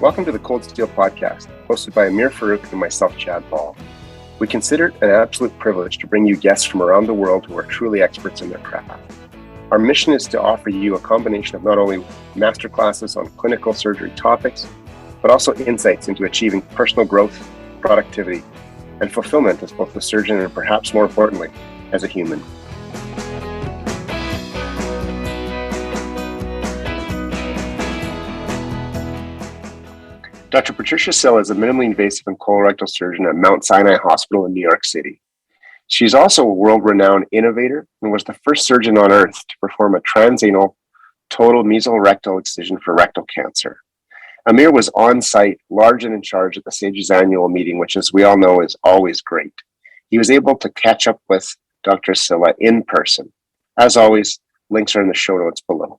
Welcome to the Cold Steel Podcast, hosted by Amir Farouk and myself, Chad Ball. We consider it an absolute privilege to bring you guests from around the world who are truly experts in their craft. Our mission is to offer you a combination of not only masterclasses on clinical surgery topics, but also insights into achieving personal growth, productivity, and fulfillment as both a surgeon and perhaps more importantly, as a human. Dr. Patricia Sylla is a minimally invasive and colorectal surgeon at Mount Sinai Hospital in New York City. She's also a world-renowned innovator and was the first surgeon on earth to perform a transanal total mesorectal excision for rectal cancer. Amir was on site, large and in charge at the SAGES annual meeting, which, as we all know, is always great. He was able to catch up with Dr. Sylla in person. As always, links are in the show notes below.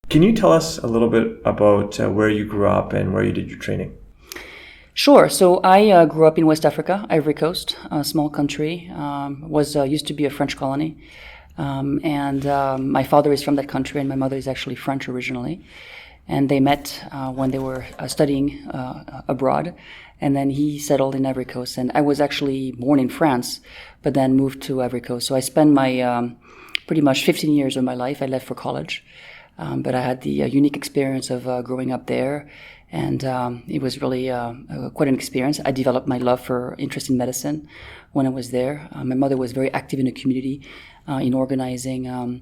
Can you tell us a little bit about where you grew up and where you did your training? Sure. So I grew up in West Africa, Ivory Coast, a small country. Used to be a French colony. My father is from that country and my mother is actually French originally. And they met when they were studying abroad. And then he settled in Ivory Coast. And I was actually born in France, but then moved to Ivory Coast. So I spent my pretty much 15 years of my life. I left for college. But I had the unique experience of growing up there, and it was really quite an experience. I developed my love for interest in medicine when I was there. My mother was very active in the community in organizing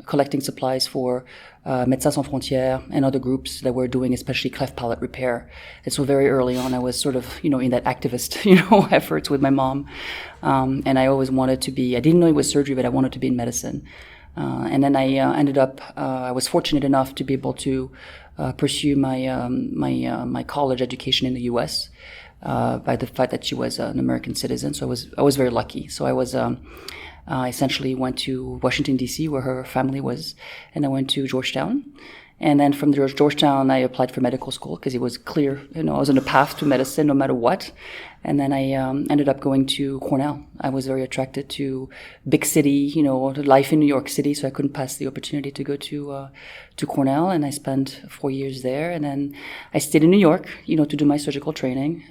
collecting supplies for Médecins Sans Frontières and other groups that were doing especially cleft palate repair. And so very early on, I was sort of, in that activist, efforts with my mom. And I always wanted to be, I didn't know it was surgery, but I wanted to be in medicine. And then I ended up, I was fortunate enough to be able to pursue my college education in the U.S. By the fact that she was an American citizen. So I was very lucky. So I essentially went to Washington, D.C., where her family was, and I went to Georgetown. And then from Georgetown, I applied for medical school because it was clear, I was on a path to medicine no matter what. And then I ended up going to Cornell. I was very attracted to big city, life in New York City, so I couldn't pass the opportunity to go to Cornell. And I spent 4 years there. And then I stayed in New York, to do my surgical training,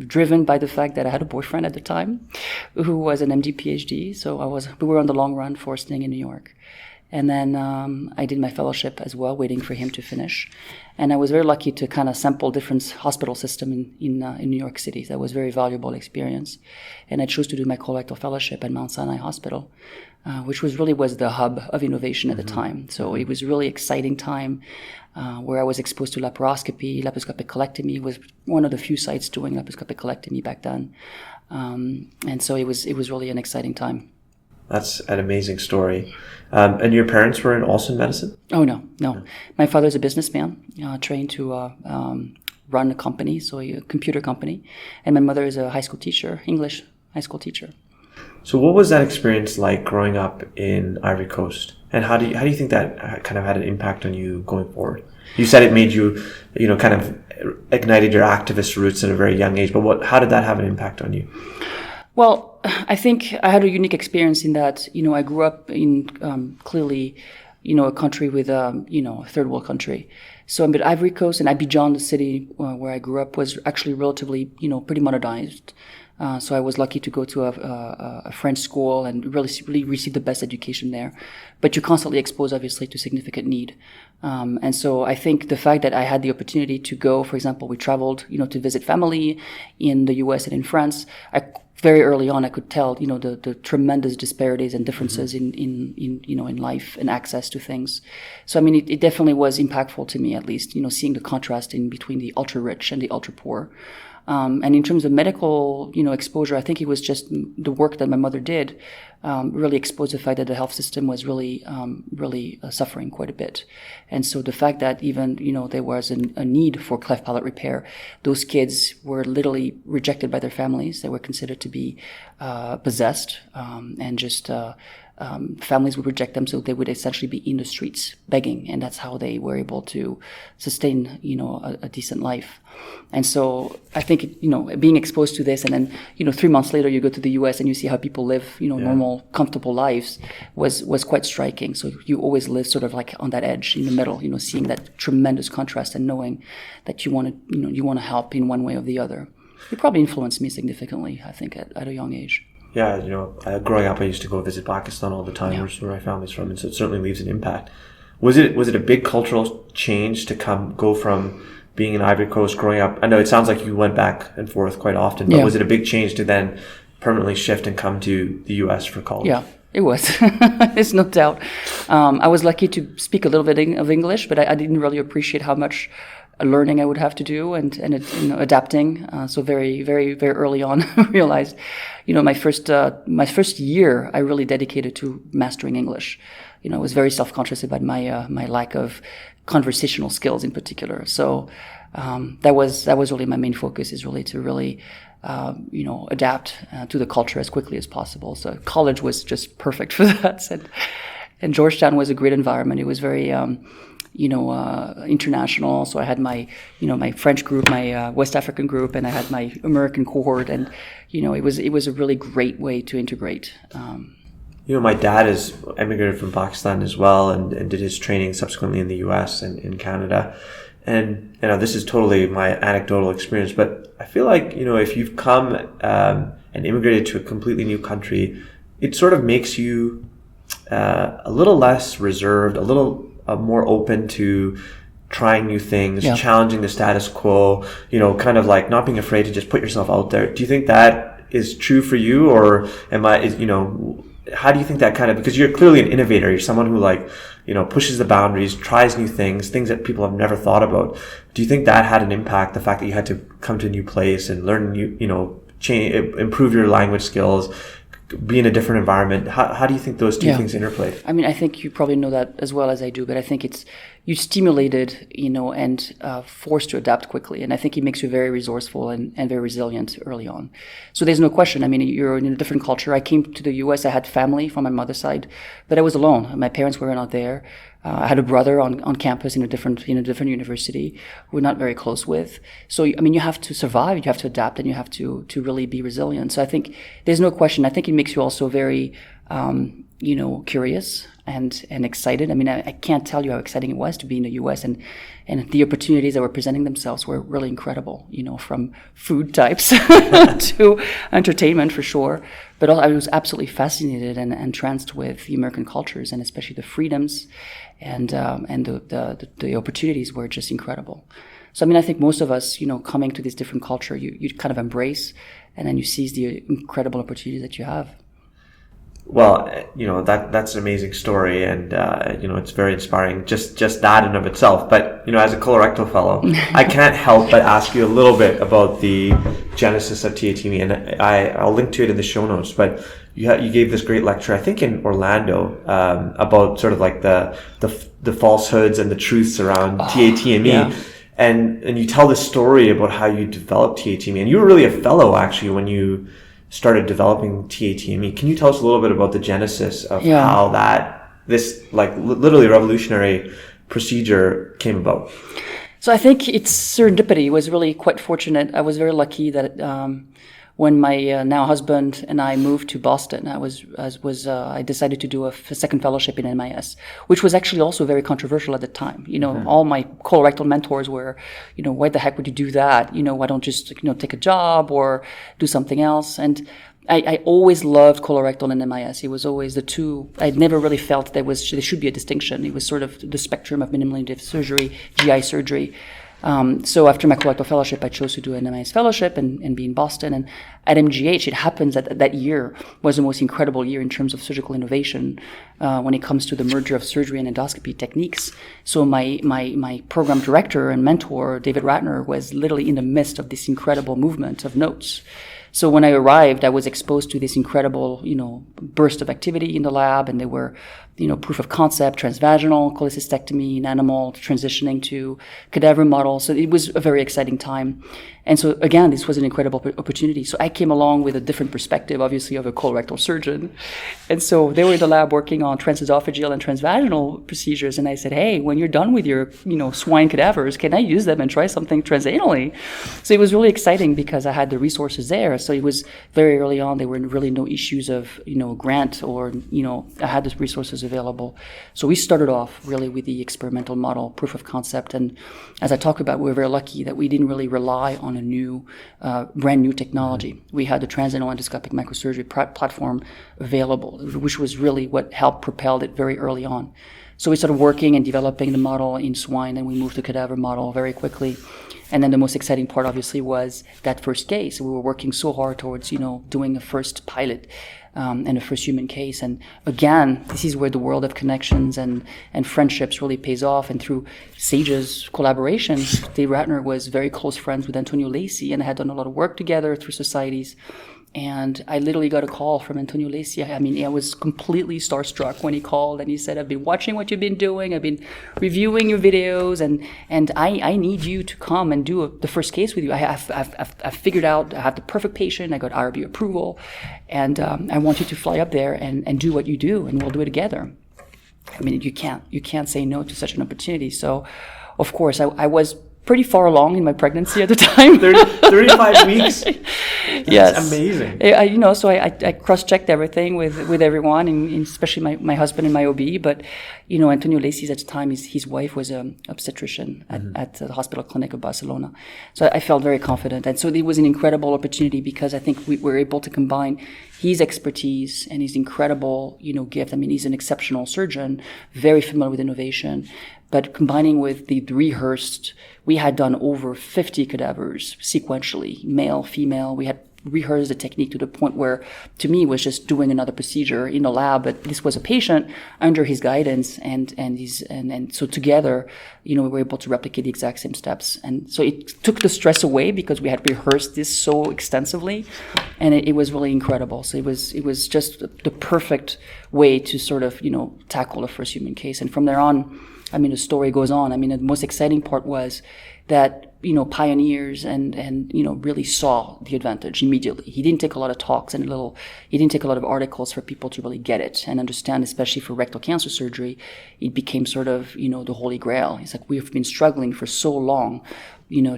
driven by the fact that I had a boyfriend at the time who was an MD PhD. So we were on the long run for staying in New York. And then I did my fellowship as well, waiting for him to finish. And I was very lucky to kind of sample different hospital system in New York City. That was a very valuable experience. And I chose to do my colorectal fellowship at Mount Sinai Hospital, which was the hub of innovation at the time. So it was a really exciting time where I was exposed to laparoscopy. Laparoscopic colectomy was one of the few sites doing laparoscopic colectomy back then. And so it was really an exciting time. That's an amazing story. And your parents were also in medicine? Oh, no. My father's a businessman, trained to run a company, so a computer company. And my mother is a high school teacher, English high school teacher. So what was that experience like growing up in Ivory Coast? And how do you think that kind of had an impact on you going forward? You said it made you, kind of ignited your activist roots at a very young age, but how did that have an impact on you? Well, I think I had a unique experience in that, I grew up in clearly, a country with, a third world country. So but Ivory Coast and Abidjan, the city where I grew up, was actually relatively, pretty modernized. So I was lucky to go to a French school and really receive the best education there. But you're constantly exposed, obviously, to significant need. And so I think the fact that I had the opportunity to go, for example, we traveled, to visit family in the U.S. and in France. Very early on, I could tell, the tremendous disparities and differences in life and access to things. So, it definitely was impactful to me, at least, seeing the contrast in between the ultra rich and the ultra poor. And in terms of medical, exposure, I think it was just the work that my mother did really exposed the fact that the health system was really suffering quite a bit. And so the fact that even, there was a need for cleft palate repair, those kids were literally rejected by their families. They were considered to be possessed and just families would reject them, so they would essentially be in the streets begging, and that's how they were able to sustain, a decent life. And so I think, being exposed to this, and then, 3 months later you go to the US and you see how people live, normal, comfortable lives was quite striking. So you always live sort of like on that edge in the middle, seeing that tremendous contrast and knowing that you want to help in one way or the other. It probably influenced me significantly, I think, at a young age. Yeah, growing up, I used to go visit Pakistan all the time, where my family's from, and so it certainly leaves an impact. Was it a big cultural change to go from being in Ivory Coast, growing up? I know it sounds like you went back and forth quite often, but was it a big change to then permanently shift and come to the US for college? Yeah, it was. There's no doubt. I was lucky to speak a little bit of English, but I didn't really appreciate how much learning I would have to do and adapting. So very, very, very early on, realized, my first year I really dedicated to mastering English. I was very self-conscious about my lack of conversational skills in particular. So that was really my main focus, is really to adapt to the culture as quickly as possible. So college was just perfect for that. And Georgetown was a great environment. It was very international. So I had my French group, my West African group, and I had my American cohort, and it was a really great way to integrate. My dad is emigrated from Pakistan as well, and did his training subsequently in the US and in Canada. And this is totally my anecdotal experience, but I feel like if you've come and immigrated to a completely new country, it sort of makes you a little less reserved, a little more open to trying new things, challenging the status quo, kind of like not being afraid to just put yourself out there. Do you think that is true for you, or how do you think that because you're clearly an innovator, you're someone who pushes the boundaries, tries new things that people have never thought about. Do you think that had an impact, the fact that you had to come to a new place and learn new, change, improve your language skills, be in a different environment? How do you think those two things interplay? I mean, I think you probably know that as well as I do, but I think you stimulated, and forced to adapt quickly. And I think it makes you very resourceful and very resilient early on. So there's no question. I mean, you're in a different culture. I came to the US, I had family from my mother's side, but I was alone. My parents were not there. I had a brother on campus in a different university we're not very close with. So, I mean, you have to survive, you have to adapt, and you have to really be resilient. So I think there's no question. I think it makes you also very, curious and excited. I mean, I can't tell you how exciting it was to be in the US, and the opportunities that were presenting themselves were really incredible, from food types to entertainment for sure. But I was absolutely fascinated and entranced with the American cultures, and especially the freedoms and the opportunities were just incredible. So, I mean, I think most of us, coming to this different culture, you kind of embrace, and then you seize the incredible opportunities that you have. Well, that's an amazing story, and it's very inspiring, just that in of itself. But as a colorectal fellow, I can't help but ask you a little bit about the genesis of TATME, and I'll link to it in the show notes. But you gave this great lecture, I think in Orlando, about sort of like the falsehoods and the truths around TATME. Yeah. And you tell this story about how you developed TATME, and you were really a fellow actually when you started developing TATME. Can you tell us a little bit about the genesis of how this literally revolutionary procedure came about? So I think it's serendipity. It was really quite fortunate. I was very lucky that when my now husband and I moved to Boston, I decided to do a second fellowship in MIS, which was actually also very controversial at the time. All my colorectal mentors were, why the heck would you do that? Why don't you just, take a job or do something else? And I always loved colorectal and MIS. It was always the two. I'd never really felt there should be a distinction. It was sort of the spectrum of minimally invasive surgery, GI surgery. So after my colorectal fellowship, I chose to do an MIS fellowship and be in Boston. And at MGH, it happens that year was the most incredible year in terms of surgical innovation when it comes to the merger of surgery and endoscopy techniques. So my program director and mentor, David Ratner, was literally in the midst of this incredible movement of notes. So when I arrived, I was exposed to this incredible, burst of activity in the lab, and there were, proof of concept, transvaginal cholecystectomy in animal, transitioning to cadaver model. So it was a very exciting time. And so again, this was an incredible opportunity. So I came along with a different perspective, obviously, of a colorectal surgeon. And so they were in the lab working on transesophageal and transvaginal procedures. And I said, hey, when you're done with your, swine cadavers, can I use them and try something transanally? So it was really exciting because I had the resources there. So it was very early on. There were really no issues of, grant or, I had the resources available. So we started off really with the experimental model, proof of concept. And as I talk about, we were very lucky that we didn't really rely on a new, brand new technology. We had the transanal endoscopic microsurgery platform available, which was really what helped propel it very early on. So we started working and developing the model in swine, and we moved to cadaver model very quickly. And then the most exciting part, obviously, was that first case. We were working so hard towards, doing a first pilot and a first human case. And again, this is where the world of connections and friendships really pays off. And through SAGES collaboration, Dave Ratner was very close friends with Antonio Lacey and had done a lot of work together through societies. And I literally got a call from Antonio Lacey. I mean, I was completely starstruck when he called and he said, I've been watching what you've been doing. I've been reviewing your videos and I need you to come and do the first case with you. I've figured out, I have the perfect patient. I got IRB approval and I want you to fly up there and do what you do and we'll do it together. I mean, you can't say no to such an opportunity. So, of course, I was pretty far along in my pregnancy at the time. 35 weeks? That's yes. Amazing. So I cross-checked everything with everyone, and especially my husband and my OB. But, Antonio Lacey at the time, his wife was an obstetrician at the hospital clinic of Barcelona. So I felt very confident. And so it was an incredible opportunity because I think we were able to combine his expertise and his incredible, gift. I mean, he's an exceptional surgeon, very familiar with innovation. But combining with the rehearsed, we had done over 50 cadavers sequentially, male, female. We had rehearsed the technique to the point where, to me, it was just doing another procedure in a lab. But this was a patient under his guidance, and so together, we were able to replicate the exact same steps. And so it took the stress away because we had rehearsed this so extensively, and it was really incredible. So it was just the perfect way to sort of tackle the first human case. And from there on, I mean, the story goes on. I mean, the most exciting part was that, pioneers and really saw the advantage immediately. He didn't take a lot of talks he didn't take a lot of articles for people to really get it and understand, especially for rectal cancer surgery. It became sort of, the holy grail. It's like, we've been struggling for so long,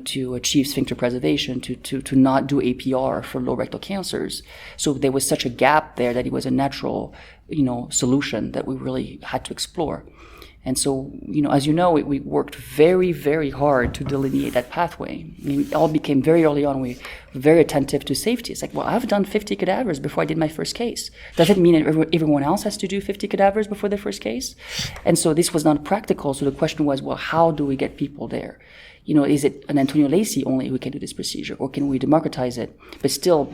to achieve sphincter preservation, to not do APR for low rectal cancers. So there was such a gap there that it was a natural, solution that we really had to explore. And so, as you know, we worked very, very hard to delineate that pathway. I mean, it all became very early on. We were very attentive to safety. It's like, well, I've done 50 cadavers before I did my first case. Does it mean everyone else has to do 50 cadavers before their first case? And so this was not practical. So the question was, well, how do we get people there? Is it an Antonio Lacey only who can do this procedure, or can we democratize it, but still,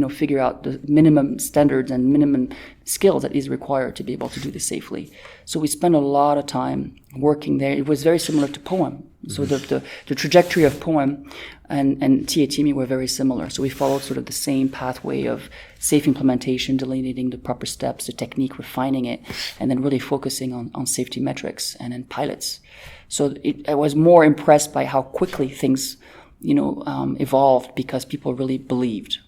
figure out the minimum standards and minimum skills that is required to be able to do this safely? So we spent a lot of time working there. It was very similar to POEM. So the trajectory of POEM and TATME were very similar. So we followed sort of the same pathway of safe implementation, delineating the proper steps, the technique, refining it, and then really focusing on safety metrics and then pilots. So I was more impressed by how quickly things, evolved because people really believed.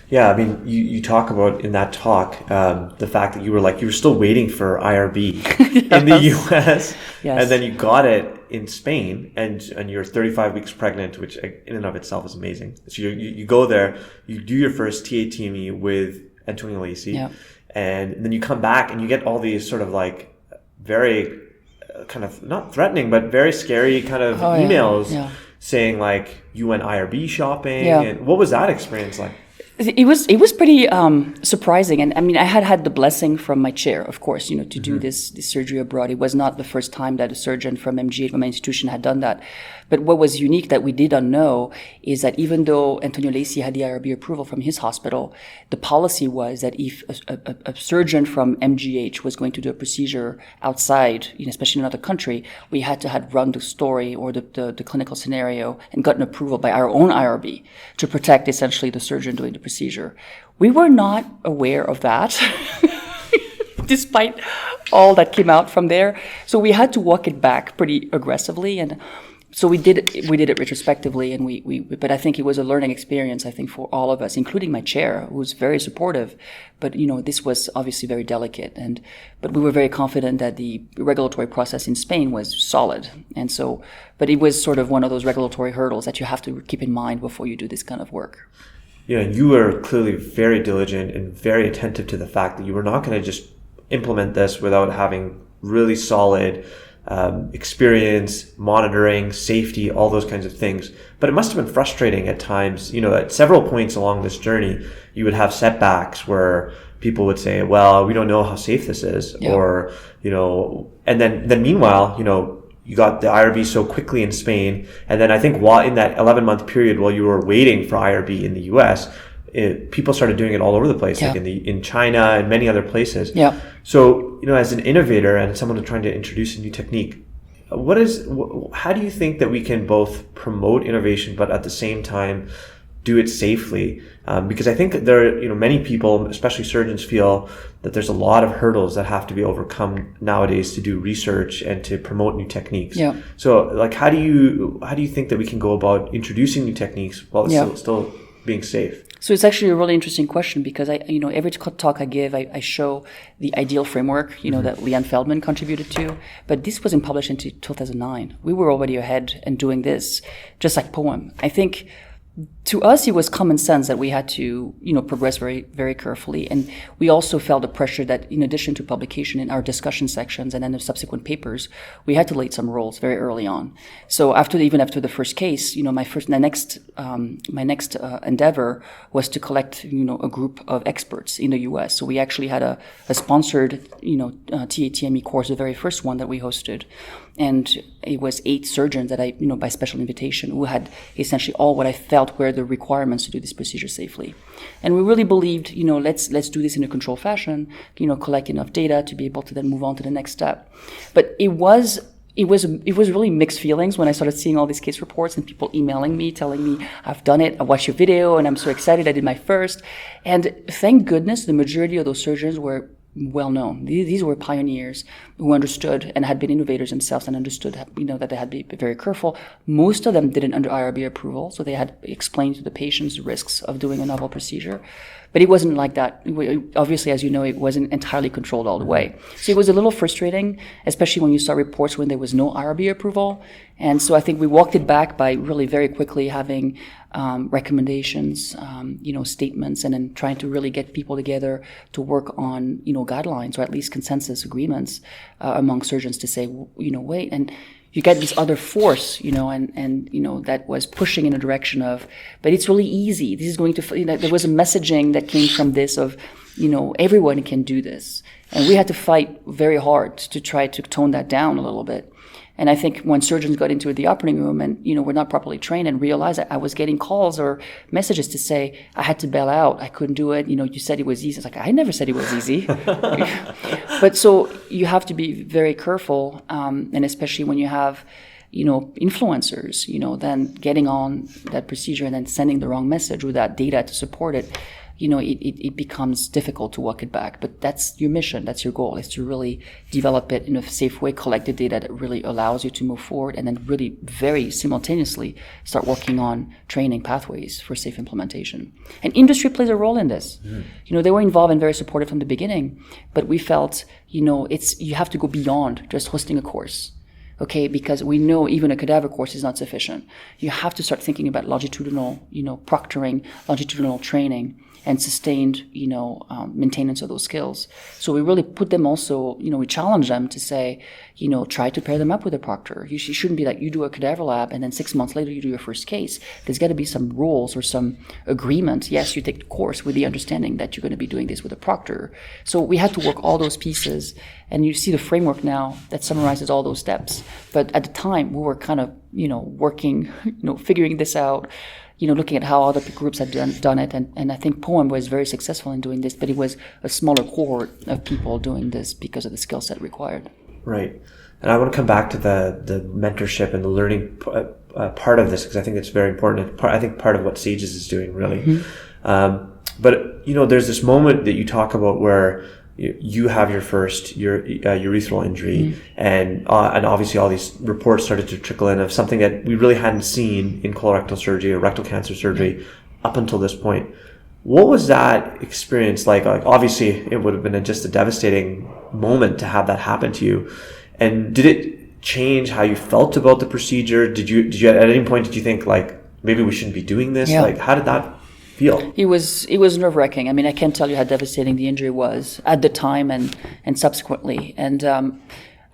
Yeah, I mean, you talk about in that talk the fact that you were still waiting for IRB in the US, yes. And then you got it in Spain, and you're 35 weeks pregnant, which in and of itself is amazing. So you go there, you do your first TATME with Antonio Lacey, yeah. And then you come back and you get all these sort of like very kind of not threatening, but very scary kind of emails saying like you went IRB shopping. Yeah. And what was that experience like? It was pretty surprising, and I mean, I had the blessing from my chair, of course, to do this surgery abroad. It was not the first time that a surgeon from MGH, from my institution, had done that. But what was unique that we didn't know is that even though Antonio Lacey had the IRB approval from his hospital, the policy was that if a surgeon from MGH was going to do a procedure outside, especially in another country, we had to have run the story or the clinical scenario and gotten approval by our own IRB to protect essentially the surgeon doing the procedure. We were not aware of that. despite all that came out from there. So we had to walk it back pretty aggressively, and so we did it retrospectively, and but I think it was a learning experience, I think, for all of us, including my chair, who was very supportive. But, this was obviously very delicate, but we were very confident that the regulatory process in Spain was solid. And so, but it was sort of one of those regulatory hurdles that you have to keep in mind before you do this kind of work. You were clearly very diligent and very attentive to the fact that you were not going to just implement this without having really solid experience, monitoring, safety, all those kinds of things. But it must have been frustrating at times. At several points along this journey, you would have setbacks where people would say, well, we don't know how safe this is. Yeah. Or, and then meanwhile, you got the IRB so quickly in Spain. And then I think while in that 11-month period while you were waiting for IRB in the US, people started doing it all over the place, like in China and many other places. Yeah. So, as an innovator and someone trying to introduce a new technique, how do you think that we can both promote innovation, but at the same time do it safely? Because I think there are, many people, especially surgeons, feel that there's a lot of hurdles that have to be overcome nowadays to do research and to promote new techniques. Yeah. So, how do you think that we can go about introducing new techniques while it's still being safe? So it's actually a really interesting question, because every talk I give, I show the ideal framework, that Leanne Feldman contributed to, but this wasn't published until 2009. We were already ahead and doing this, just like Poem. I think to us, it was common sense that we had to, progress very, very carefully. And we also felt the pressure that in addition to publication in our discussion sections and then the subsequent papers, we had to lay some rules very early on. So even after the first case, my next endeavor was to collect, a group of experts in the US. So we actually had a sponsored, TATME course, the very first one that we hosted. And it was 8 surgeons that by special invitation, who had essentially all what I felt were the requirements to do this procedure safely. And we really believed, let's do this in a controlled fashion, collect enough data to be able to then move on to the next step. But it was really mixed feelings when I started seeing all these case reports and people emailing me, telling me, I've done it, I watched your video, and I'm so excited I did my first. And thank goodness the majority of those surgeons were well known. These were pioneers who understood and had been innovators themselves and understood, that they had to be very careful. Most of them did it under IRB approval, so they had explained to the patients the risks of doing a novel procedure. But it wasn't like that. Obviously, as you know, it wasn't entirely controlled all the way. So it was a little frustrating, especially when you saw reports when there was no IRB approval. And so I think we walked it back by really very quickly having recommendations, statements, and then trying to really get people together to work on, guidelines or at least consensus agreements among surgeons to say, wait, and you get this other force, and that was pushing in a direction of, but it's really easy. This is going to, there was a messaging that came from this of, everyone can do this. And we had to fight very hard to try to tone that down a little bit. And I think when surgeons got into the operating room and, were not properly trained and realized that I was getting calls or messages to say, I had to bail out, I couldn't do it, you said it was easy. It's like, I never said it was easy. But so you have to be very careful, and especially when you have, influencers, then getting on that procedure and then sending the wrong message without data to support it, it becomes difficult to walk it back. But that's your mission, that's your goal, is to really develop it in a safe way, collect the data that really allows you to move forward, and then really very simultaneously start working on training pathways for safe implementation. And industry plays a role in this. They were involved and very supportive from the beginning, but we felt, you have to go beyond just hosting a course. Okay, because we know even a cadaver course is not sufficient. You have to start thinking about longitudinal, proctoring, longitudinal training, and sustained, maintenance of those skills. So we really put them also, we challenge them to say, try to pair them up with a proctor. You shouldn't be like, you do a cadaver lab and then 6 months later you do your first case. There's got to be some rules or some agreement. Yes, you take the course with the understanding that you're going to be doing this with a proctor. So we had to work all those pieces, and you see the framework now that summarizes all those steps. But at the time we were kind of, working, figuring this out, looking at how other groups had done it. And I think Poem was very successful in doing this, but it was a smaller cohort of people doing this because of the skill set required. Right. And I want to come back to the mentorship and the learning part of this, because I think it's very important. I think part of what SAGES is doing, really. Mm-hmm. But, there's this moment that you talk about where you have your first urethral injury, and obviously all these reports started to trickle in of something that we really hadn't seen in colorectal surgery or rectal cancer surgery up until this point. What was that experience like? Like, obviously, it would have been just a devastating moment to have that happen to you. And did it change how you felt about the procedure? Did you at any point did you think like maybe we shouldn't be doing this? Yeah. Like, how did that feel? It was nerve-wracking. I mean, I can't tell you how devastating the injury was at the time and subsequently. And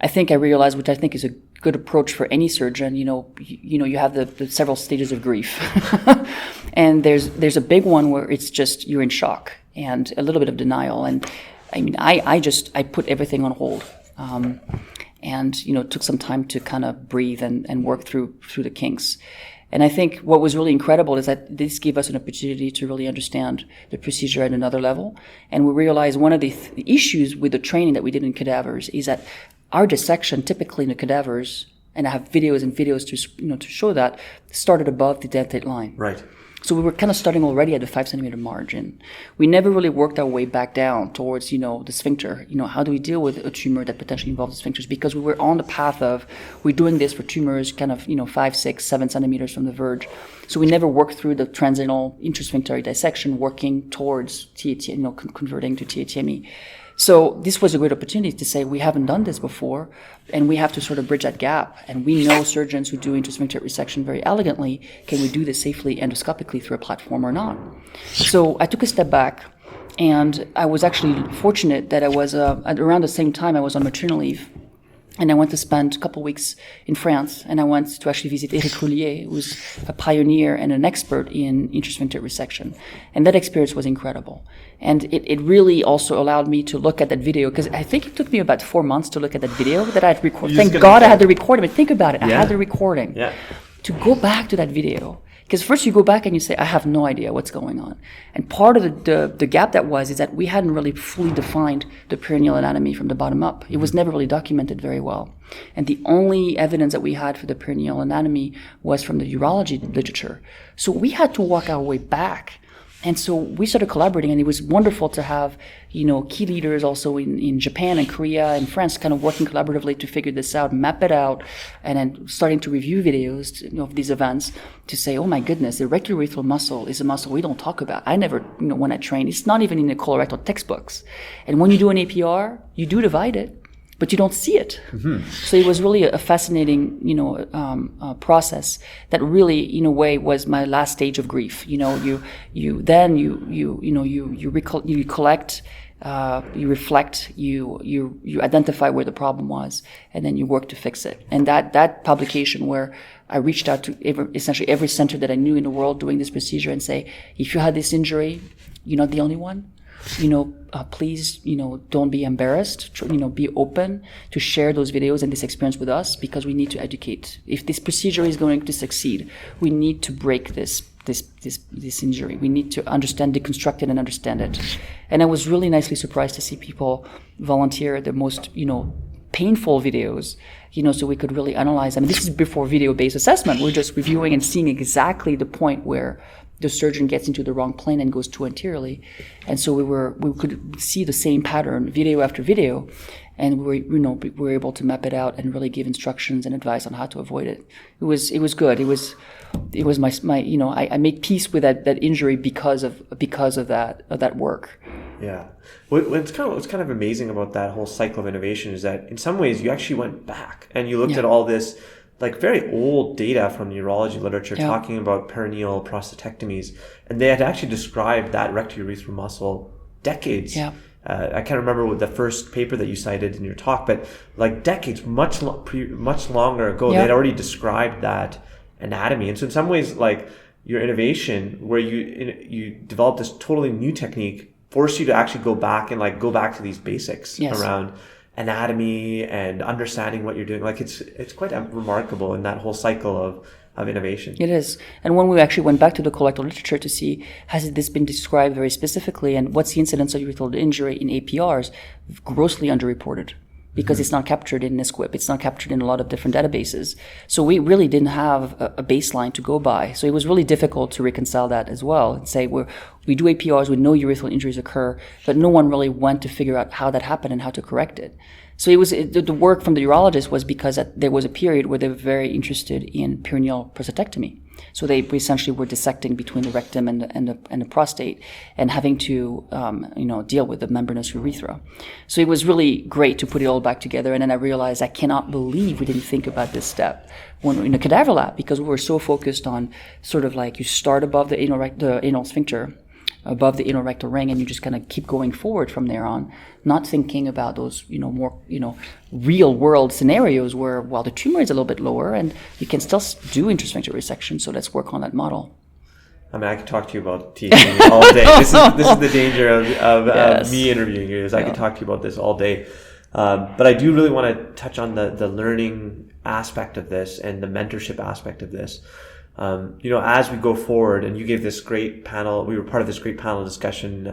I think I realized, which I think is a good approach for any surgeon. You have the several stages of grief, and there's a big one where it's just you're in shock and a little bit of denial. And I mean, I put everything on hold, and took some time to kind of breathe and work through the kinks. And I think what was really incredible is that this gave us an opportunity to really understand the procedure at another level. And we realized one of the issues with the training that we did in cadavers is that our dissection typically in the cadavers, and I have videos to show that, started above the dentate line. Right. So we were kind of starting already at the 5 centimeter margin. We never really worked our way back down towards, the sphincter. How do we deal with a tumor that potentially involves the sphincters? Because we were on the path of, we're doing this for tumors kind of, 5, 6, 7 centimeters from the verge. So we never worked through the transanal intrasphincteric dissection, working towards TATME, converting to TATME. So this was a great opportunity to say, we haven't done this before, and we have to sort of bridge that gap. And we know surgeons who do intrasphincteric resection very elegantly. Can we do this safely endoscopically through a platform or not? So I took a step back, and I was actually fortunate that I was, at around the same time, I was on maternal leave. And I went to spend a couple of weeks in France, and I went to actually visit Eric Roulier, who's a pioneer and an expert in intrasphincteric resection. And that experience was incredible. And it really also allowed me to look at that video, because I think it took me about 4 months to look at that video that I had recorded. Thank God I had the recording, but think about it. I had the recording. Yeah. To go back to that video, because first you go back and you say, I have no idea what's going on. And part of the gap is that we hadn't really fully defined the perineal anatomy from the bottom up. It was never really documented very well. And the only evidence that we had for the perineal anatomy was from the urology literature. So we had to walk our way back. And so we started collaborating, and it was wonderful to have, key leaders also in Japan and Korea and France kind of working collaboratively to figure this out, map it out, and then starting to review videos of these events to say, oh my goodness, the rectourethral muscle is a muscle we don't talk about. I never, when I train, it's not even in the colorectal textbooks. And when you do an APR, you do divide it, but you don't see it. Mm-hmm. So it was really a fascinating, process that really, in a way, was my last stage of grief. You collect, you reflect, you identify where the problem was, and then you work to fix it. And that publication where I reached out to essentially every center that I knew in the world doing this procedure and say, if you had this injury, you're not the only one. Please, don't be embarrassed. Be open to share those videos and this experience with us, because we need to educate. If this procedure is going to succeed, we need to break this injury. We need to deconstruct it and understand it. And I was really nicely surprised to see people volunteer the most, painful videos, so we could really analyze them. This is before video-based assessment. We're just reviewing and seeing exactly the point where the surgeon gets into the wrong plane and goes too anteriorly. And so we could see the same pattern video after video, and we were able to map it out and really give instructions and advice on how to avoid it. It was good. It was my I made peace with that injury because of that work. Yeah. What's kind of amazing about that whole cycle of innovation is that in some ways you actually went back and you looked at all this like very old data from neurology literature talking about perineal prostatectomies, and they had actually described that rectourethral muscle decades. Yeah. I can't remember what the first paper that you cited in your talk, but like decades, much longer ago, they had already described that anatomy. And so in some ways, like your innovation, where you developed this totally new technique, forced you to actually go back to these basics around anatomy and understanding what you're doing. Like it's quite remarkable in that whole cycle of innovation. It is. And when we actually went back to the colorectal literature to see, has this been described very specifically, and what's the incidence of urethral injury in APRs, grossly underreported. because it's not captured in NSQIP. It's not captured in a lot of different databases. So we really didn't have a baseline to go by. So it was really difficult to reconcile that as well and say we do APRs, we know urethral injuries occur, but no one really went to figure out how that happened and how to correct it. So the work from the urologist was because there was a period where they were very interested in perineal prostatectomy. So they essentially were dissecting between the rectum and the prostate and having to deal with the membranous urethra. So it was really great to put it all back together. And then I realized I cannot believe we didn't think about this step when in a cadaver lab, because we were so focused on sort of like you start above the anal sphincter, above the anal rectal ring, and you just kind of keep going forward from there on, not thinking about those, more, real world scenarios where, well, the tumor is a little bit lower and you can still do intersphincter resection. So let's work on that model. I mean, I could talk to you about THC all day. This is the danger of yes. Me interviewing you, is I could talk to you about this all day. But I do really want to touch on the learning aspect of this and the mentorship aspect of this. As we go forward, and you gave this great panel, we were part of this great panel discussion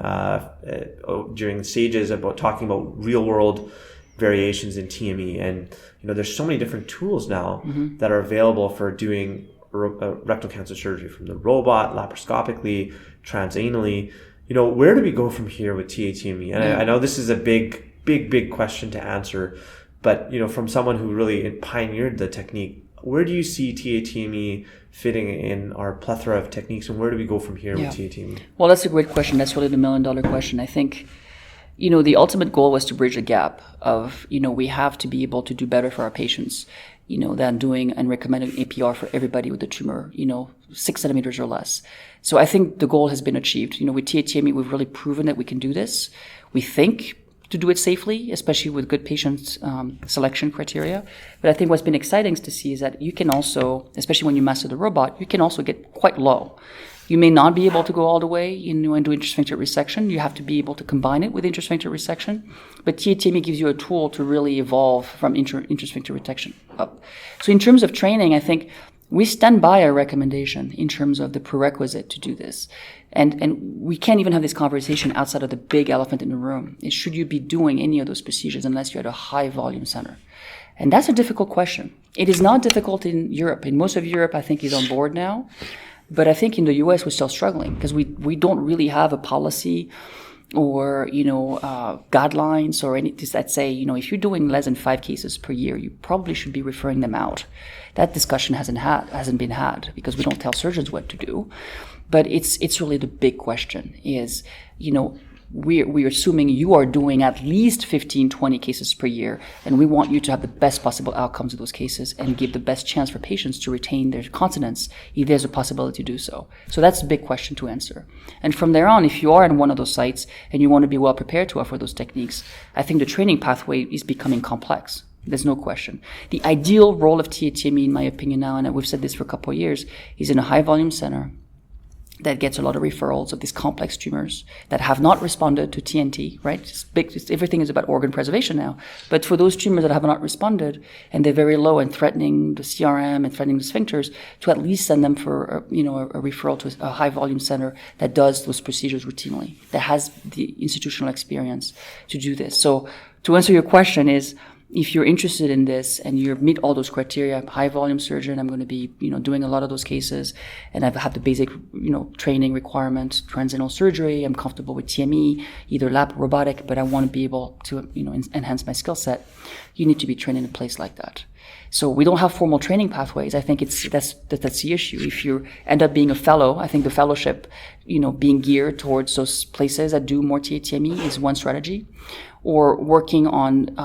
during SAGES about talking about real world variations in TME. And, there's so many different tools now that are available for doing rectal cancer surgery, from the robot, laparoscopically, transanally. Where do we go from here with TATME? And I know this is a big question to answer, but, from someone who really pioneered the technique, where do you see TATME fitting in our plethora of techniques, and where do we go from here with TATME? Well, that's a great question. That's really the $1 million question. I think, the ultimate goal was to bridge a gap of, we have to be able to do better for our patients, than doing and recommending APR for everybody with a tumor, 6 centimeters or less. So I think the goal has been achieved. With TATME, we've really proven that we can do this. We think to do it safely, especially with good patient selection criteria. But I think what's been exciting to see is that you can also, especially when you master the robot, you can also get quite low. You may not be able to go all the way and do intersphincter resection. You have to be able to combine it with intersphincter resection. But TATME gives you a tool to really evolve from intersphincter resection up. So in terms of training, I think we stand by our recommendation in terms of the prerequisite to do this. And we can't even have this conversation outside of the big elephant in the room. Should you be doing any of those procedures unless you're at a high volume center? And that's a difficult question. It is not difficult in Europe. In most of Europe, I think is on board now. But I think in the US, we're still struggling because we don't really have a policy or, guidelines or anything that say, if you're doing less than 5 cases per year, you probably should be referring them out. That discussion hasn't been had because we don't tell surgeons what to do. But it's really the big question is, we're assuming you are doing at least 15, 20 cases per year, and we want you to have the best possible outcomes of those cases and give the best chance for patients to retain their continence if there's a possibility to do so. So that's a big question to answer. And from there on, if you are in one of those sites and you want to be well prepared to offer those techniques, I think the training pathway is becoming complex. There's no question. The ideal role of TATME, in my opinion now, and we've said this for a couple of years, is in a high volume center that gets a lot of referrals of these complex tumors that have not responded to TNT, right? Everything is about organ preservation now. But for those tumors that have not responded and they're very low and threatening the CRM and threatening the sphincters, to at least send them for a referral to a high volume center that does those procedures routinely, that has the institutional experience to do this. So to answer your question is, if you're interested in this and you meet all those criteria, high volume surgeon, I'm going to be, doing a lot of those cases, and I've had the basic, training requirements, transanal surgery. I'm comfortable with TME, either lap or robotic, but I want to be able to, enhance my skill set. You need to be trained in a place like that. So we don't have formal training pathways. I think that's the issue. If you end up being a fellow, I think the fellowship, being geared towards those places that do more TME is one strategy. Or working on,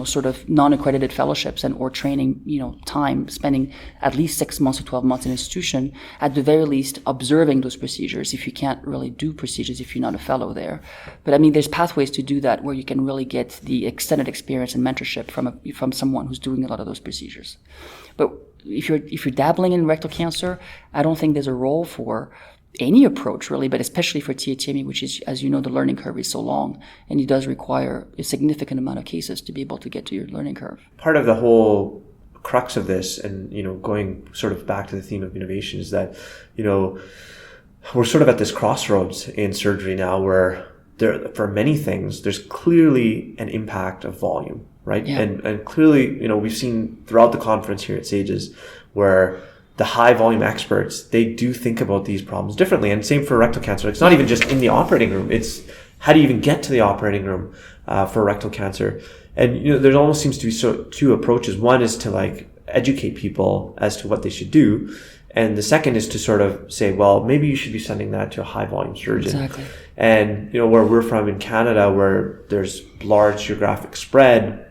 sort of non-accredited fellowships or training, time, spending at least 6 months or 12 months in an institution, at the very least observing those procedures if you can't really do procedures if you're not a fellow there. But there's pathways to do that where you can really get the extended experience and mentorship from someone who's doing a lot of those procedures. But if you're dabbling in rectal cancer, I don't think there's a role for any approach really, but especially for TATME, which is, as you know, the learning curve is so long, and it does require a significant amount of cases to be able to get to your learning curve. Part of the whole crux of this, and going sort of back to the theme of innovation, is that we're sort of at this crossroads in surgery now where for many things there's clearly an impact of volume. right? Yeah. And clearly, we've seen throughout the conference here at SAGES where the high volume experts, they do think about these problems differently. And same for rectal cancer. It's not even just in the operating room. It's how do you even get to the operating room for rectal cancer? And there almost seems to be two approaches. One is to like educate people as to what they should do. And the second is to sort of say, well, maybe you should be sending that to a high volume surgeon. Exactly. And, where we're from in Canada, where there's large geographic spread,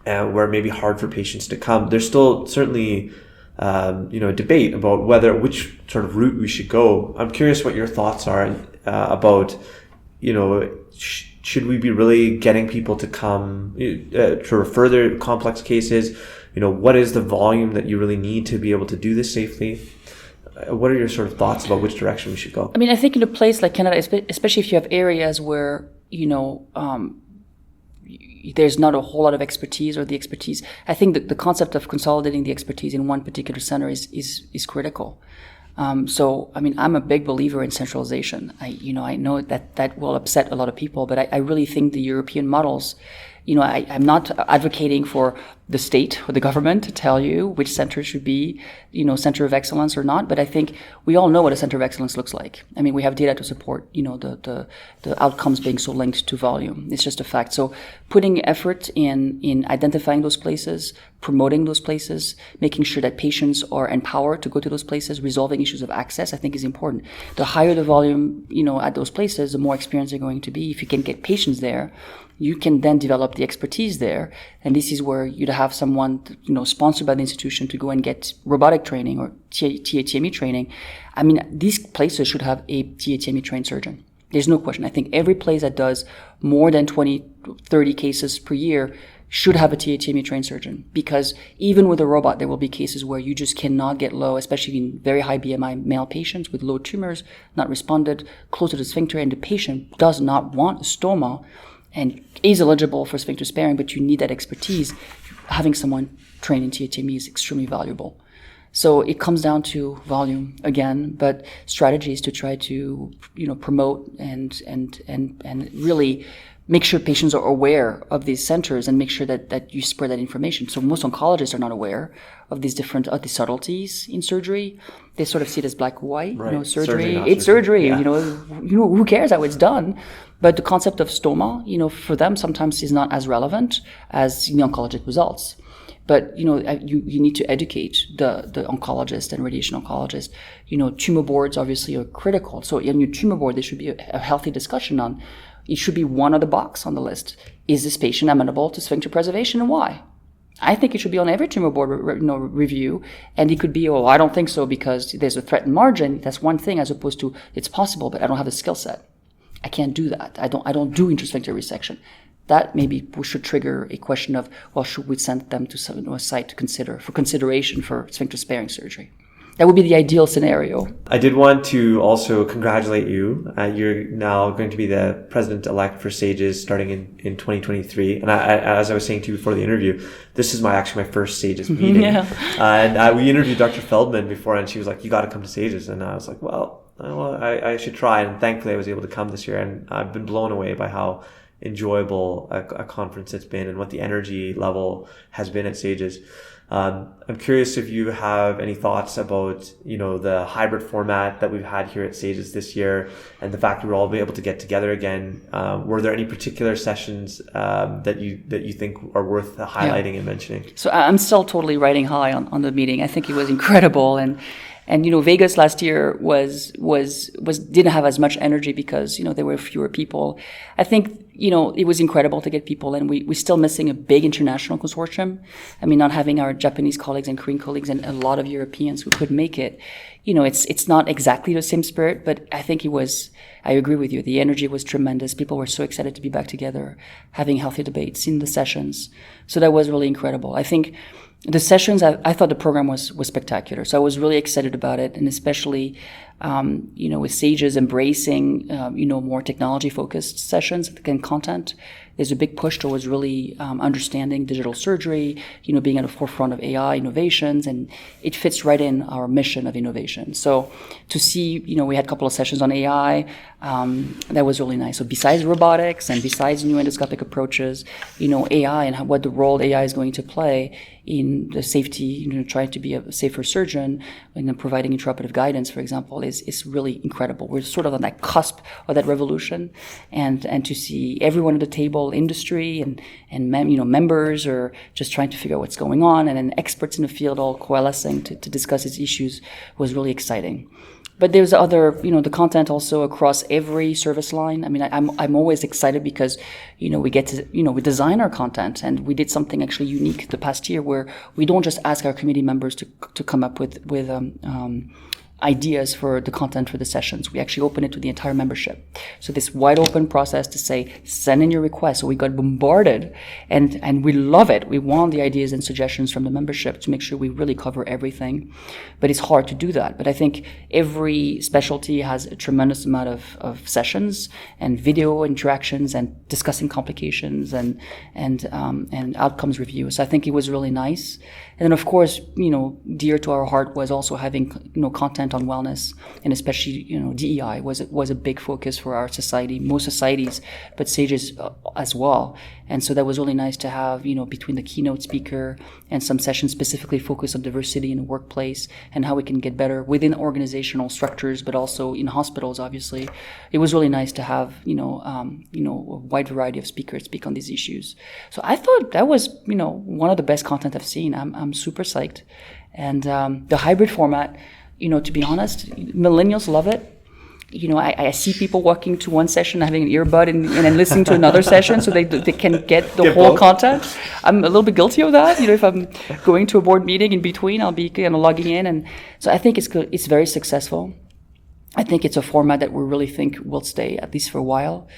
where it may be hard for patients to come, there's still certainly, a debate about which sort of route we should go. I'm curious what your thoughts are about, should we be really getting people to come to refer their complex cases? What is the volume that you really need to be able to do this safely? What are your sort of thoughts about which direction we should go? I mean, I think in a place like Canada, especially if you have areas where, there's not a whole lot of expertise or the expertise, I think that the concept of consolidating the expertise in one particular center is critical. So, I mean, I'm a big believer in centralization. I know that will upset a lot of people, but I really think the European models, I'm not advocating for the state or the government to tell you which center should be, center of excellence or not. But I think we all know what a center of excellence looks like. I mean, we have data to support, the outcomes being so linked to volume. It's just a fact. So putting effort in identifying those places, promoting those places, making sure that patients are empowered to go to those places, resolving issues of access, I think is important. The higher the volume, at those places, the more experience they're going to be. If you can get patients there, you can then develop the expertise there. And this is where you'd have someone, sponsored by the institution to go and get robotic training or TATME training. I mean, these places should have a TATME trained surgeon. There's no question. I think every place that does more than 20, 30 cases per year should have a TATME trained surgeon, because even with a robot, there will be cases where you just cannot get low, especially in very high BMI male patients with low tumors, not responded, close to the sphincter, and the patient does not want a stoma and is eligible for sphincter sparing, but you need that expertise. Having someone trained in TATME is extremely valuable. So it comes down to volume again, but strategies to try to, promote and really make sure patients are aware of these centers and make sure that you spread that information. So most oncologists are not aware of these subtleties in surgery. They sort of see it as black or white. Right. Surgery, it's surgery. Yeah. Who cares how it's done? But the concept of stoma, for them sometimes is not as relevant as the oncologic results. But, you need to educate the oncologist and radiation oncologist. Tumor boards obviously are critical. So in your tumor board, there should be a healthy discussion on, it should be one of the box on the list. Is this patient amenable to sphincter preservation and why? I think it should be on every tumor board review. And it could be, I don't think so because there's a threatened margin. That's one thing, as opposed to it's possible, but I don't have the skill set. I can't do that. I don't do intrasphincter resection. That maybe should trigger a question of, should we send them to a site for consideration for sphincter sparing surgery? That would be the ideal scenario. I did want to also congratulate you. You're now going to be the president-elect for SAGES starting in 2023. And as I was saying to you before the interview, this is actually my first SAGES meeting. Yeah. And we interviewed Dr. Feldman before, and she was like, you got to come to SAGES. And I was like, I should try. And thankfully I was able to come this year. And I've been blown away by how enjoyable a conference it's been and what the energy level has been at SAGES. I'm curious if you have any thoughts about, the hybrid format that we've had here at SAGES this year and the fact that we're all be able to get together again. Were there any particular sessions that you think are worth highlighting and mentioning? So I'm still totally riding high on the meeting. I think it was incredible. And Vegas last year was didn't have as much energy because, there were fewer people. I think, it was incredible to get people, and we're still missing a big international consortium. I mean, not having our Japanese colleagues and Korean colleagues and a lot of Europeans who could make it. It's not exactly the same spirit, but I think I agree with you. The energy was tremendous. People were so excited to be back together, having healthy debates in the sessions. So that was really incredible. I think the sessions, I thought the program was spectacular. So I was really excited about it. And especially, with SAGES embracing, more technology-focused sessions and content. There's a big push towards really understanding digital surgery, being at the forefront of AI innovations, and it fits right in our mission of innovation. So to see, we had a couple of sessions on AI, that was really nice. So besides robotics and besides new endoscopic approaches, AI and what the role AI is going to play in the safety, trying to be a safer surgeon and providing intraoperative guidance, for example, is really incredible. We're sort of on that cusp of that revolution, and to see everyone at the table, industry and members are just trying to figure out what's going on, and then experts in the field all coalescing to discuss these issues was really exciting. But there's other, the content also across every service line. I mean, I'm always excited because, we get to, we design our content, and we did something actually unique the past year where we don't just ask our committee members to come up with ideas for the content for the sessions. We actually open it to the entire membership. So this wide open process to say, send in your request. So we got bombarded, and we love it. We want the ideas and suggestions from the membership to make sure we really cover everything. But it's hard to do that. But I think every specialty has a tremendous amount of sessions and video interactions and discussing complications and outcomes review. So I think it was really nice. And then, of course, dear to our heart was also having, content on wellness, and especially, DEI was a big focus for our society, most societies, but SAGES as well. And so that was really nice to have, between the keynote speaker and some sessions specifically focused on diversity in the workplace and how we can get better within organizational structures, but also in hospitals, obviously. It was really nice to have, a wide variety of speakers speak on these issues. So I thought that was, one of the best content I've seen. I'm super psyched. And the hybrid format, to be honest, millennials love it. I see people walking to one session, having an earbud, and then listening to another session, so they can get the whole content. I'm a little bit guilty of that. If I'm going to a board meeting in between, I'll be logging in, and so I think it's good. It's very successful. I think it's a format that we really think will stay at least for a while.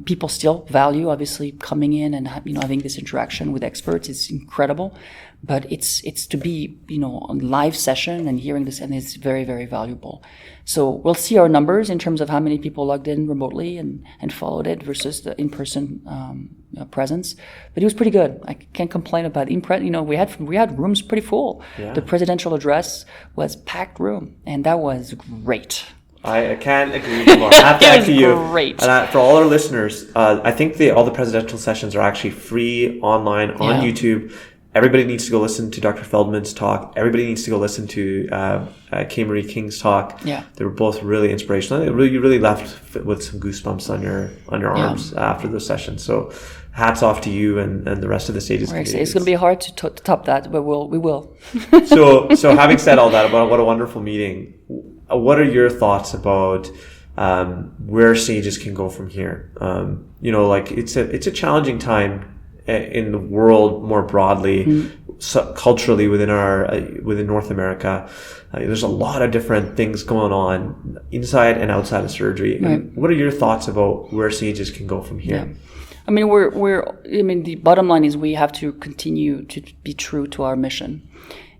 People still value, obviously, coming in and having this interaction with experts. It's incredible, but it's to be on live session and hearing this, and it's very, very valuable. So we'll see our numbers in terms of how many people logged in remotely and followed it versus the in-person presence. But it was pretty good. I can't complain about it. We had rooms pretty full. Yeah. The presidential address was packed room, and that was great. I can't agree more. I have to echo you. Great. And for all our listeners, I think all the presidential sessions are actually free online on YouTube. Everybody needs to go listen to Dr. Feldman's talk. Everybody needs to go listen to Kay Marie King's talk. Yeah. They were both really inspirational. You really left with some goosebumps on your arms after those sessions. So hats off to you and the rest of the SAGES community. It's going to be hard to top that, but we will. So having said all that, about what a wonderful meeting, what are your thoughts about where SAGES can go from here? It's a challenging time in the world more broadly, culturally within North America. There's a lot of different things going on inside and outside of surgery. Right. And what are your thoughts about where SAGES can go from here? Yeah. I mean, the bottom line is we have to continue to be true to our mission.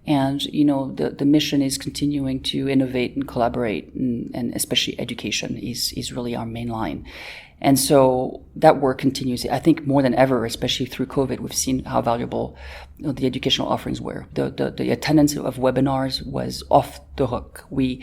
And, the mission is continuing to innovate and collaborate, and especially education is really our main line. And so that work continues. I think more than ever, especially through COVID, we've seen how valuable the educational offerings were. The attendance of webinars was off the hook. We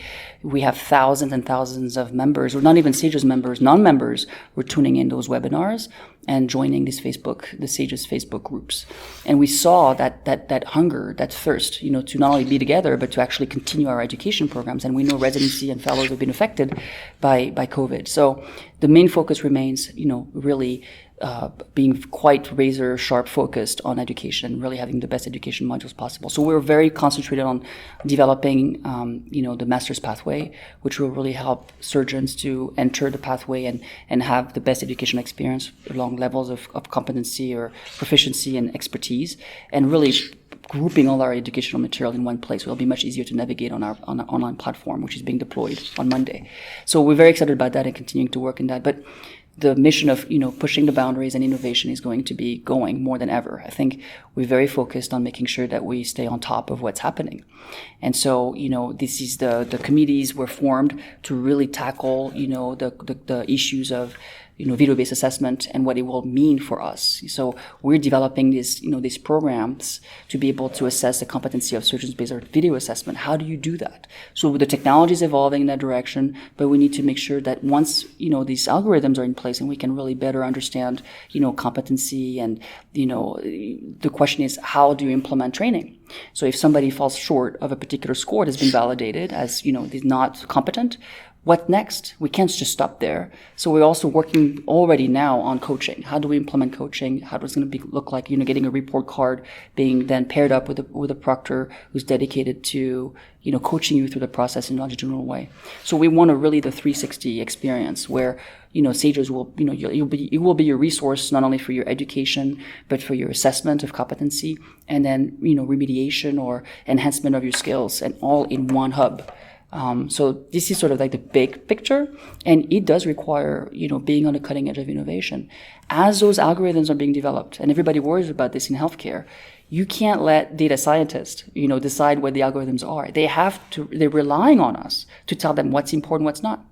have thousands and thousands of members, or not even SAGES members, non-members, were tuning in those webinars and joining the SAGES Facebook groups. And we saw that hunger, that thirst, to not only be together, but to actually continue our education programs. And we know residency and fellows have been affected by COVID. So the main focus remains, really being quite razor sharp focused on education, really having the best education modules possible. So we're very concentrated on developing, the master's pathway, which will really help surgeons to enter the pathway and have the best education experience along levels of competency or proficiency and expertise, and really grouping all our educational material in one place. It'll be much easier to navigate on our online platform, which is being deployed on Monday. So we're very excited about that and continuing to work in that. But the mission of, pushing the boundaries and innovation is going to be going more than ever. I think we're very focused on making sure that we stay on top of what's happening. And so, this is the committees were formed to really tackle, the issues of, video-based assessment and what it will mean for us. So we're developing these programs to be able to assess the competency of surgeons based on video assessment. How do you do that? So the technology is evolving in that direction, but we need to make sure that once, these algorithms are in place and we can really better understand, competency and, the question is, how do you implement training? So if somebody falls short of a particular score that's been validated as, is not competent, what next? We can't just stop there. So we're also working already now on coaching. How do we implement coaching? How does it going to look like, getting a report card, being then paired up with a proctor who's dedicated to, coaching you through the process in a longitudinal way. So we want really the 360 experience where, SAGES will, it will be your resource, not only for your education, but for your assessment of competency and then, remediation or enhancement of your skills, and all in one hub. So this is sort of like the big picture, and it does require, being on the cutting edge of innovation. As those algorithms are being developed, and everybody worries about this in healthcare, you can't let data scientists, decide what the algorithms are. They're relying on us to tell them what's important, what's not.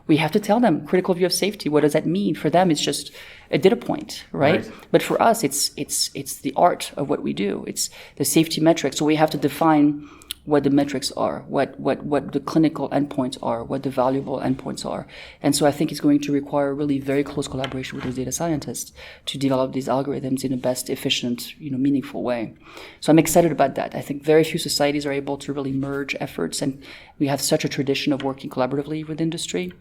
We have to tell them critical view of safety. What does that mean? For them, it's just a data point, right? But for us, it's the art of what we do. It's the safety metrics. So we have to define what the metrics are, what the clinical endpoints are, what the valuable endpoints are. And so I think it's going to require really very close collaboration with those data scientists to develop these algorithms in the best efficient, meaningful way. So I'm excited about that. I think very few societies are able to really merge efforts, and we have such a tradition of working collaboratively with industry.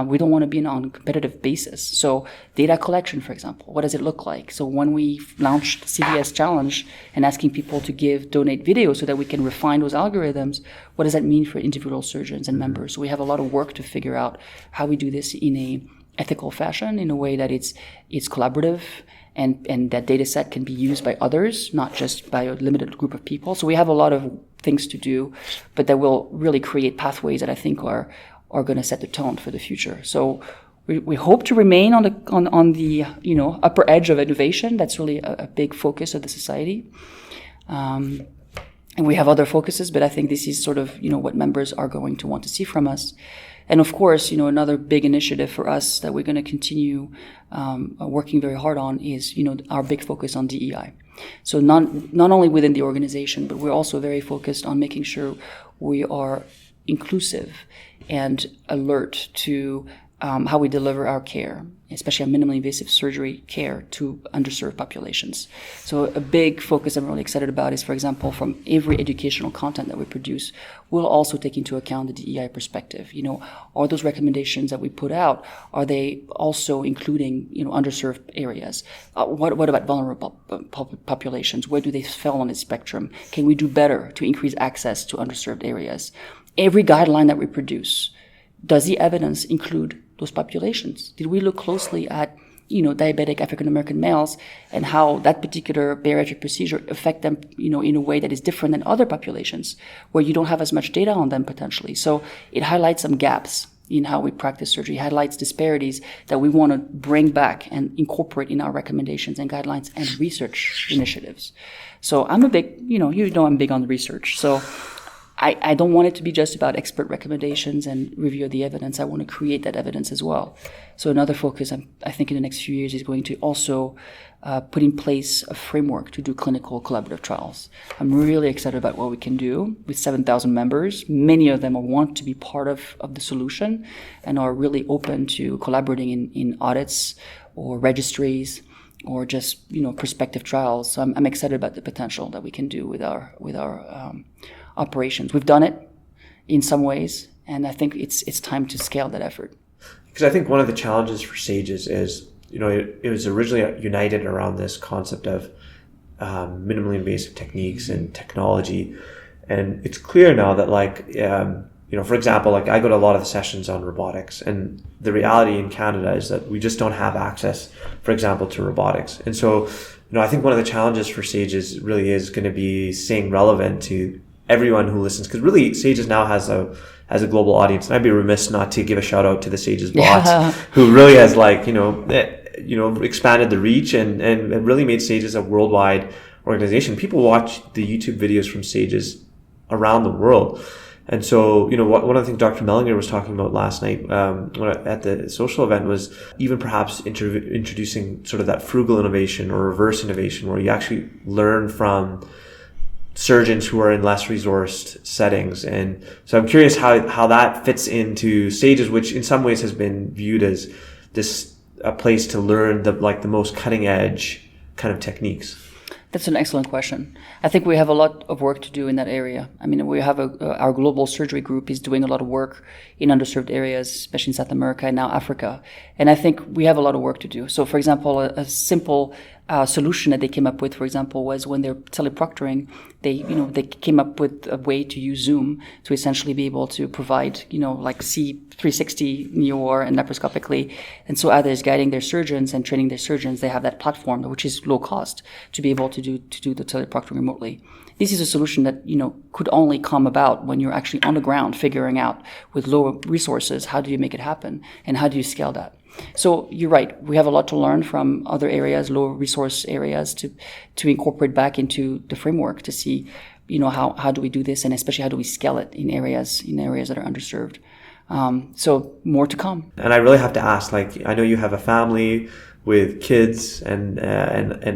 We don't want to be on a competitive basis. So data collection, for example, what does it look like? So when we launched CVS Challenge and asking people to donate video so that we can refine those algorithms, what does that mean for individual surgeons and members? So we have a lot of work to figure out how we do this in a ethical fashion, in a way that it's collaborative, and that data set can be used by others, not just by a limited group of people. So we have a lot of things to do, but that will really create pathways that I think are going to set the tone for the future. So we hope to remain on the upper edge of innovation. That's really a big focus of the society. And we have other focuses, but I think this is sort of, what members are going to want to see from us. And of course, another big initiative for us that we're going to continue working very hard on is, our big focus on DEI. So not only within the organization, but we're also very focused on making sure we are inclusive and alert to how we deliver our care, especially our minimally invasive surgery care to underserved populations. So a big focus I'm really excited about is, for example, from every educational content that we produce, we'll also take into account the DEI perspective. Are those recommendations that we put out, are they also including, underserved areas? What about vulnerable populations? Where do they fall on the spectrum? Can we do better to increase access to underserved areas? Every guideline that we produce, does the evidence include those populations? Did we look closely at, diabetic African-American males and how that particular bariatric procedure affect them, in a way that is different than other populations where you don't have as much data on them potentially? So it highlights some gaps in how we practice surgery, highlights disparities that we want to bring back and incorporate in our recommendations and guidelines and research initiatives. So I'm a big, I'm big on research. So I don't want it to be just about expert recommendations and review of the evidence. I want to create that evidence as well. So another focus, I think, in the next few years is going to also put in place a framework to do clinical collaborative trials. I'm really excited about what we can do with 7,000 members. Many of them want to be part of the solution and are really open to collaborating in audits or registries or just, prospective trials. So I'm excited about the potential that we can do with our operations. We've done it in some ways, and I think it's time to scale that effort. Because I think one of the challenges for SAGES is, it was originally united around this concept of minimally invasive techniques and technology. And it's clear now that for example, I go to a lot of the sessions on robotics, and the reality in Canada is that we just don't have access, for example, to robotics. And so, I think one of the challenges for SAGES really is going to be staying relevant to everyone who listens, because really SAGES now has as a global audience. And I'd be remiss not to give a shout out to the SAGES bots, Yeah. who really has expanded the reach and really made SAGES a worldwide organization. People watch the YouTube videos from SAGES around the world. And so, one of the things Dr. Mellinger was talking about last night at the social event was even perhaps introducing sort of that frugal innovation or reverse innovation, where you actually learn from surgeons who are in less resourced settings. And so I'm curious how that fits into SAGES, which in some ways has been viewed as a place to learn the most cutting edge kind of techniques. That's an excellent question. I think we have a lot of work to do in that area. I mean, we have our global surgery group is doing a lot of work in underserved areas, especially in South America and now Africa. And I think we have a lot of work to do. So, for example, a simple solution that they came up with, for example, was when they're teleproctoring, they came up with a way to use Zoom to essentially be able to provide, like see 360 in OR and laparoscopically. And so others guiding their surgeons and training their surgeons, they have that platform, which is low cost, to be able to do the teleproctoring remotely. This is a solution that, could only come about when you're actually on the ground figuring out with low resources, how do you make it happen and how do you scale that? So you're right. We have a lot to learn from other areas, low resource areas, to incorporate back into the framework to see, how do we do this, and especially how do we scale it in areas that are underserved. So more to come. And I really have to ask, I know you have a family with kids and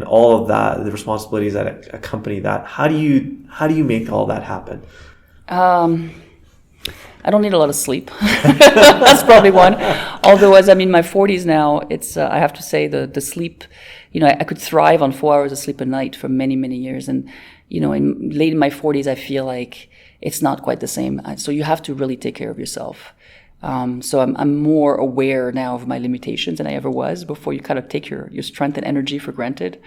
all of that, the responsibilities that accompany that. How do you make all that happen? I don't need a lot of sleep. That's probably one. Although as I'm in my 40s now, it's I have to say the sleep, I could thrive on 4 hours of sleep a night for many, many years. And, late in my 40s, I feel like it's not quite the same. So you have to really take care of yourself. So I'm more aware now of my limitations than I ever was before. You kind of take your strength and energy for granted.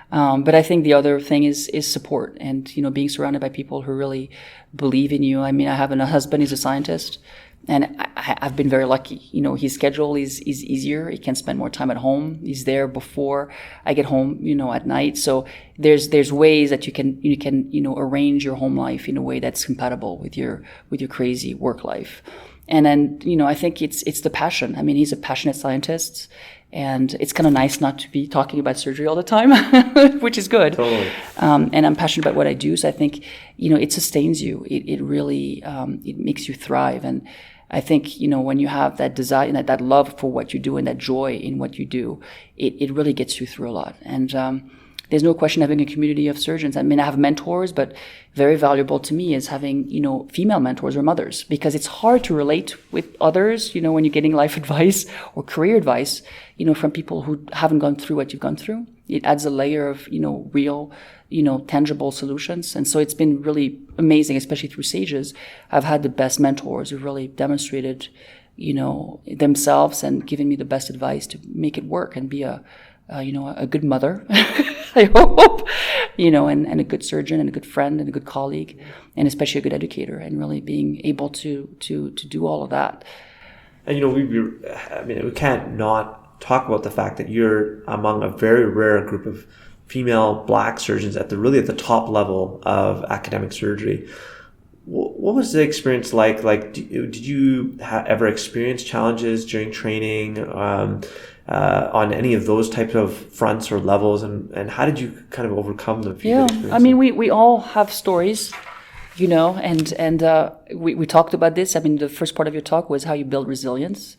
But I think the other thing is support and, being surrounded by people who really believe in you. I mean, I have a husband, he's a scientist, and I've been very lucky. His schedule is easier. He can spend more time at home. He's there before I get home, at night. So there's ways that you can arrange your home life in a way that's compatible with your crazy work life. And then, I think it's the passion. I mean, he's a passionate scientist. And it's kind of nice not to be talking about surgery all the time, which is good. Totally. And I'm passionate about what I do. So I think, it sustains you. It really, it makes you thrive. And I think, when you have that desire and that love for what you do and that joy in what you do, it really gets you through a lot. And there's no question having a community of surgeons. I mean, I have mentors, but very valuable to me is having, female mentors or mothers, because it's hard to relate with others, when you're getting life advice or career advice, from people who haven't gone through what you've gone through. It adds a layer of, real, tangible solutions. And so it's been really amazing, especially through SAGES. I've had the best mentors who really demonstrated, themselves and given me the best advice to make it work and be a good mother, I hope, and a good surgeon and a good friend and a good colleague, and especially a good educator, and really being able to do all of that. And, we can't not talk about the fact that you're among a very rare group of female Black surgeons at the top level of academic surgery. What was the experience like? Did you ever experience challenges during training? On any of those types of fronts or levels, and how did you kind of overcome them? Yeah, I mean, we all have stories, and we talked about this. I mean, the first part of your talk was how you build resilience,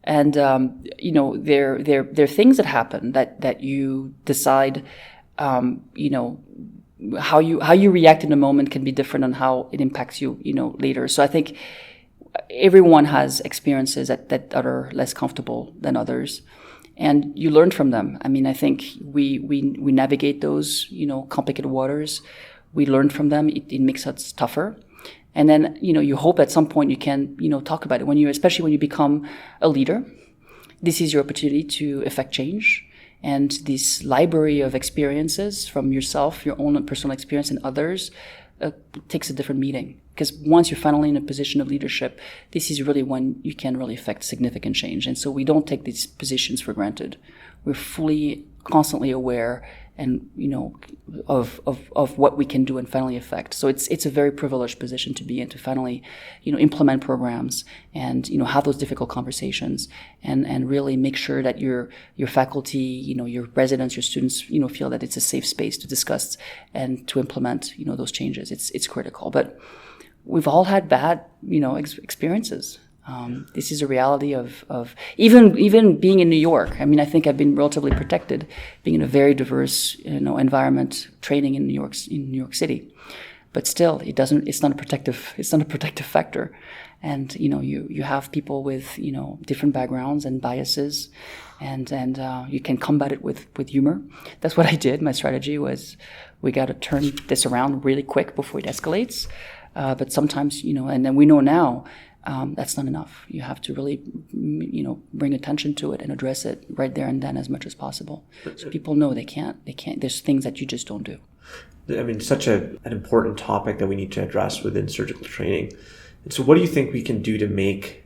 and there are things that happen that you decide, how you react in the moment can be different on how it impacts you, later. So I think everyone has experiences that are less comfortable than others, and you learn from them. I mean, I think we navigate those, complicated waters. We learn from them. It makes us tougher. And then, you hope at some point you can, talk about it especially when you become a leader. This is your opportunity to effect change. And this library of experiences from yourself, your own personal experience, and others, takes a different meaning. Because once you're finally in a position of leadership, this is really when you can really affect significant change. And so we don't take these positions for granted. We're fully, constantly aware and of what we can do and finally affect. So it's a very privileged position to be in, to finally implement programs and have those difficult conversations and really make sure that your faculty, your residents, your students feel that it's a safe space to discuss and to implement those changes. It's critical. But we've all had bad experiences. This is a reality of even being in New York. I mean, I think I've been relatively protected, being in a very diverse environment, training in New York City. But still, it's not a protective factor. And you have people with different backgrounds and biases, and you can combat it with humor. That's what I did. My strategy was, we got to turn this around really quick before it escalates. But sometimes and then we know now. That's not enough. You have to really, bring attention to it and address it right there and then as much as possible. So people know they can't. There's things that you just don't do. I mean, such an important topic that we need to address within surgical training. And so what do you think we can do to make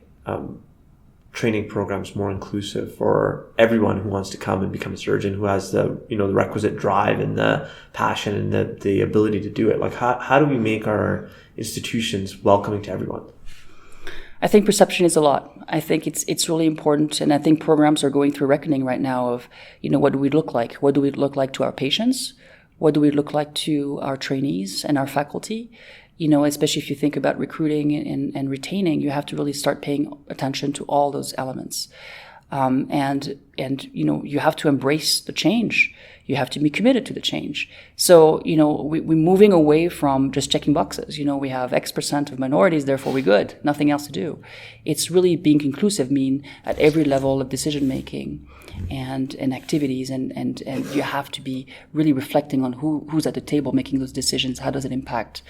training programs more inclusive for everyone who wants to come and become a surgeon, who has the requisite drive and the passion and the ability to do it? Like, how do we make our institutions welcoming to everyone? I think perception is a lot. I think it's really important, and I think programs are going through reckoning right now of, what do we look like? What do we look like to our patients? What do we look like to our trainees and our faculty? Especially if you think about recruiting and retaining, you have to really start paying attention to all those elements. And you have to embrace the change. You have to be committed to the change. So, we're moving away from just checking boxes. We have X% of minorities, therefore we're good. Nothing else to do. It's really being inclusive, at every level of decision making and activities, and you have to be really reflecting on who's at the table making those decisions. How does it impact,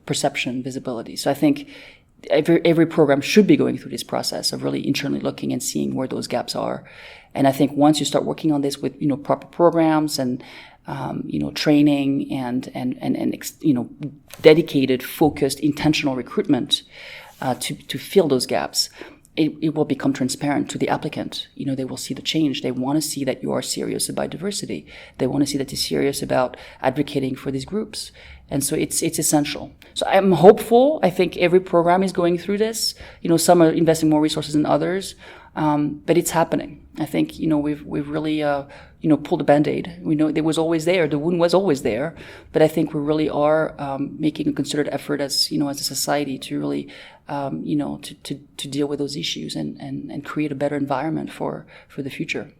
perception, visibility? So I think every program should be going through this process of really internally looking and seeing where those gaps are. And I think once you start working on this with proper programs and training and dedicated, focused, intentional recruitment to fill those gaps, it will become transparent to the applicant. They will see the change. They want to see that you are serious about diversity. They want to see that you're serious about advocating for these groups. And so it's essential. So I'm hopeful. I think every program is going through this. Some are investing more resources than others, but it's happening. I think we've really pulled a Band-Aid. We know it was always there. The wound was always there, but I think we really are making a concerted effort as a society to really to deal with those issues and create a better environment for the future.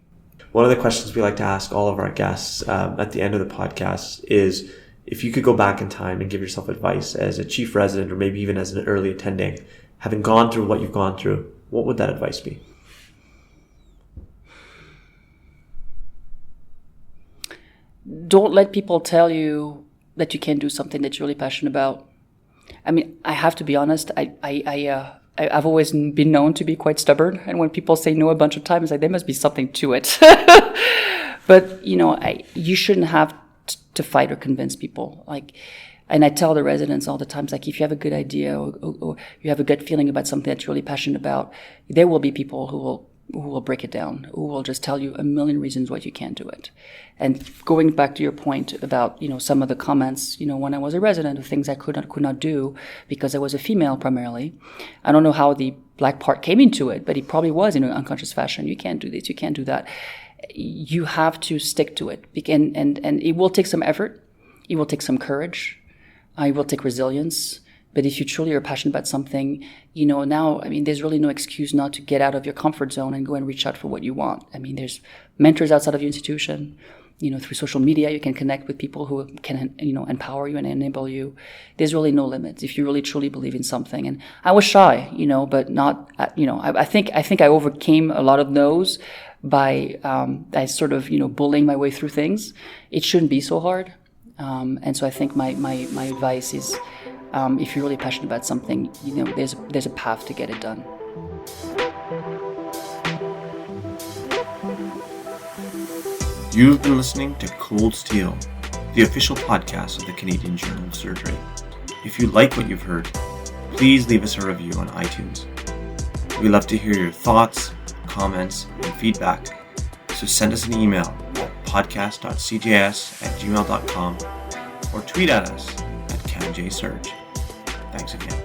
One of the questions we like to ask all of our guests at the end of the podcast is, if you could go back in time and give yourself advice as a chief resident or maybe even as an early attending, having gone through what you've gone through, what would that advice be? Don't let people tell you that you can't do something that you're really passionate about. I mean, I have to be honest. I've always been known to be quite stubborn, and when people say no a bunch of times, there must be something to it. But you shouldn't have to fight or convince people. And I tell the residents all the time, if you have a good idea or you have a gut feeling about something that you're really passionate about, there will be people who will break it down, who will just tell you a million reasons why you can't do it. And going back to your point about, some of the comments, when I was a resident, of things I could not do because I was a female primarily. I don't know how the Black part came into it, but it probably was in an unconscious fashion. You can't do this, you can't do that. You have to stick to it, and it will take some effort. It will take some courage. It will take resilience. But if you truly are passionate about something, now, there's really no excuse not to get out of your comfort zone and go and reach out for what you want. There's mentors outside of your institution. Through social media, you can connect with people who can, empower you and enable you. There's really no limits if you really truly believe in something. And I was shy, but not, I think I overcame a lot of those by sort of, bullying my way through things. It shouldn't be so hard. And so I think my advice is, if you're really passionate about something, there's a path to get it done. You've been listening to Cold Steel, the official podcast of the Canadian Journal of Surgery. If you like what you've heard, please leave us a review on iTunes. We love to hear your thoughts, comments, and feedback, so send us an email at podcast.cjs@gmail.com or tweet at us at CamJSurge. Thanks again.